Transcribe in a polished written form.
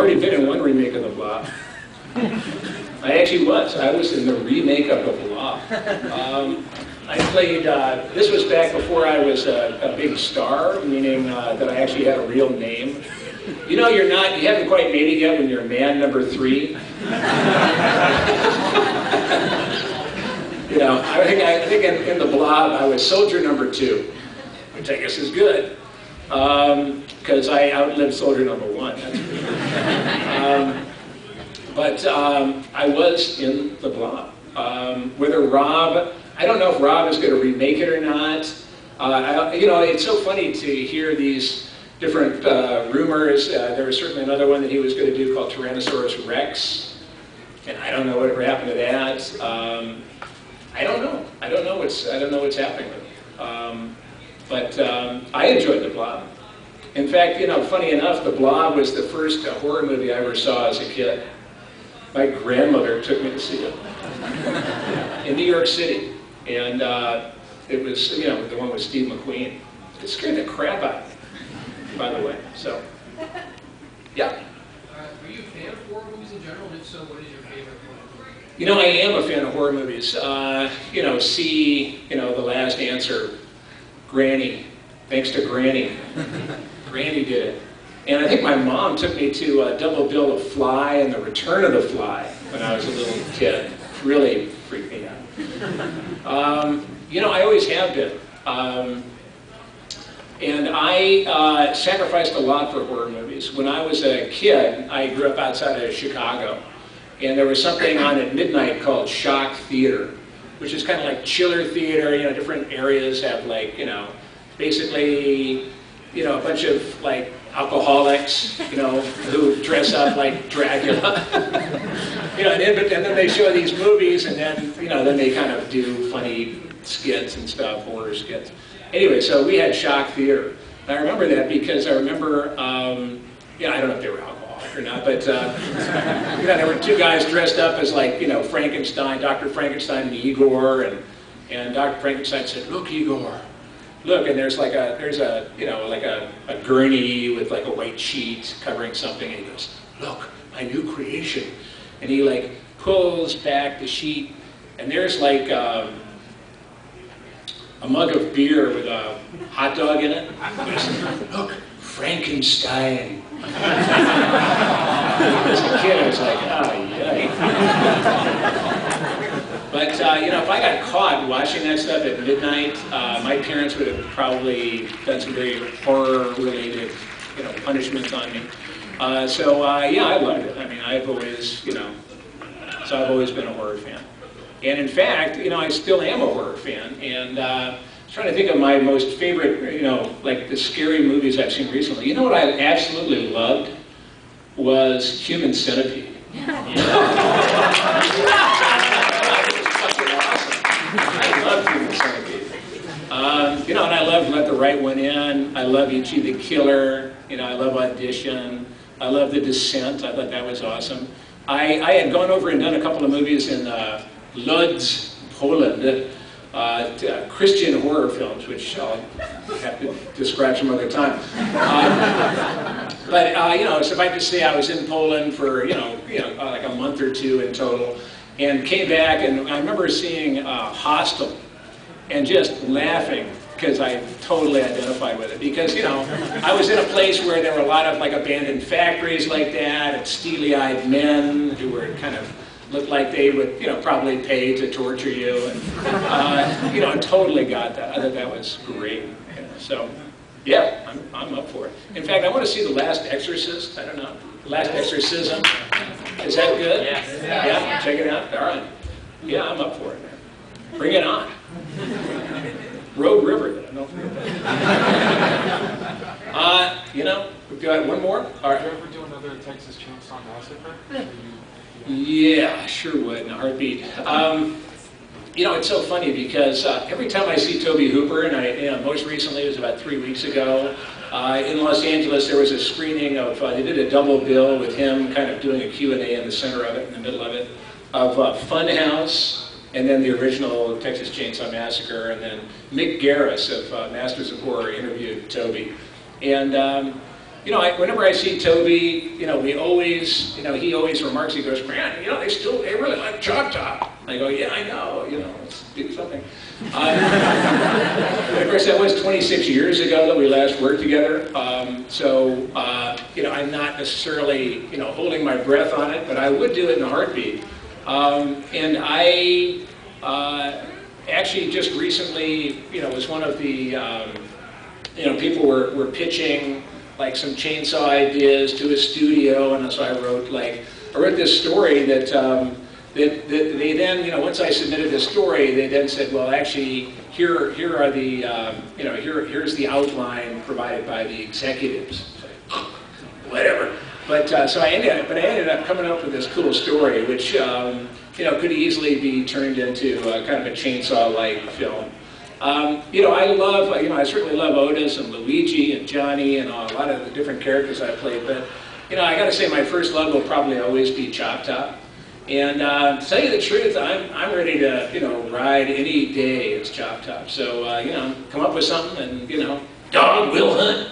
already been in one remake of The Blob. I actually was. I was in the remake of The Blob. I played, this was back before I was a big star, meaning that I actually had a real name. You know, you haven't quite made it yet when you're man number 3. You know, I think in The Blob, I was soldier number 2, which I guess is good, because I outlived soldier number 1. But I was in The Blob. Whether Rob, I don't know if Rob is going to remake it or not. You know, it's so funny to hear these different rumors. There was certainly another one that he was going to do called Tyrannosaurus Rex, and I don't know whatever happened to that. I don't know. I don't know what's happening with it. But I enjoyed The Blob. In fact, you know, funny enough, The Blob was the first horror movie I ever saw as a kid. My grandmother took me to see it in New York City, and it was, you know, the one with Steve McQueen. It scared the crap out of me, by the way. So, yeah. Are you a fan of horror movies in general? And if so, what is your favorite one? You know, I am a fan of horror movies. You know, you know, The Last Answer, Granny. Thanks to Granny. Granny did it. And I think my mom took me to double bill of Fly and The Return of the Fly when I was a little kid. Really freaked me out. You know, I always have been. And I sacrificed a lot for horror movies. When I was a kid, I grew up outside of Chicago. And there was something on at midnight called Shock Theater, which is kind of like chiller theater. You know, different areas have, like, you know, basically, you know, a bunch of, like, alcoholics, you know, who dress up like Dracula. You know, and then they show these movies, and then, you know, then they kind of do funny skits and stuff, horror skits. Anyway, so we had Shock Theater. And I remember that because I remember, yeah, I don't know if they were alcoholic or not, but, you know, there were 2 guys dressed up as, like, you know, Frankenstein, Dr. Frankenstein and Igor, and Dr. Frankenstein said, "Look, Igor. Look," and there's a you know, like a gurney with like a white sheet covering something, and he goes, "Look, my new creation." And he like pulls back the sheet, and there's like a mug of beer with a hot dog in it. He goes, "Look, Frankenstein." As a kid, I was like, "Oh, yay." But, you know, if I got caught watching that stuff at midnight, my parents would have probably done some very horror-related, you know, punishments on me. Yeah, I loved it. I mean, I've always, you know, so I've always been a horror fan. And in fact, you know, I still am a horror fan. And I was trying to think of my most favorite, you know, like the scary movies I've seen recently. You know what I absolutely loved was Human Centipede. I love Human Centipede. You know, and I love Let the Right One In. I love Ichi the Killer. You know, I love Audition. I love The Descent. I thought that was awesome. I had gone over and done a couple of movies in Lodz, Poland, Christian horror films, which I'll have to describe some other time. But you know, suffice to say, I was in Poland for like a month or 2 in total. And came back, and I remember seeing Hostel and just laughing because I totally identified with it. Because, you know, I was in a place where there were a lot of like abandoned factories like that, and steely-eyed men who were kind of looked like they would, you know, probably pay to torture you. And, you know, I totally got that. I thought that was great. You know, so, yeah, I'm up for it. In fact, I want to see The Last Exorcist. I don't know. The Last Exorcism. Is that good? Yes. Yeah, check it out. All right. Yeah, I'm up for it, man. Bring it on. Road River. Don't forget that. You know, we've got one more. All right. Would you ever do another Texas Chainsaw Massacre? Yeah, sure would in a heartbeat. You know, it's so funny because every time I see Tobe Hooper, and you know, most recently it was about 3 weeks ago, in Los Angeles there was a screening of, they did a double bill with him kind of doing a Q&A in the center of it, in the middle of it, of Funhouse, and then the original Texas Chainsaw Massacre, and then Mick Garris of Masters of Horror interviewed Tobe. And you know, whenever I see Toby, you know, we always, you know, he always remarks, he goes, "Man, you know, they really like Chop Top." I go, "Yeah, I know, you know, let's do something." Of course, that was 26 years ago that we last worked together. You know, I'm not necessarily, you know, holding my breath on it, but I would do it in a heartbeat. And I actually just recently, you know, was one of the, you know, people were pitching like some chainsaw ideas to a studio, and so I wrote this story that that they then, you know, once I submitted the story, they then said, well, actually, here are the, you know, here's the outline provided by the executives. Like, whatever. But so I ended up coming up with this cool story, which you know, could easily be turned into kind of a chainsaw-like film. You know, I certainly love Otis and Luigi and Johnny and a lot of the different characters I played. But you know, I got to say, my first love will probably always be Chop Top. And to tell you the truth, I'm ready to, you know, ride any day as Chop Top. So you know, come up with something, and you know, dog will hunt.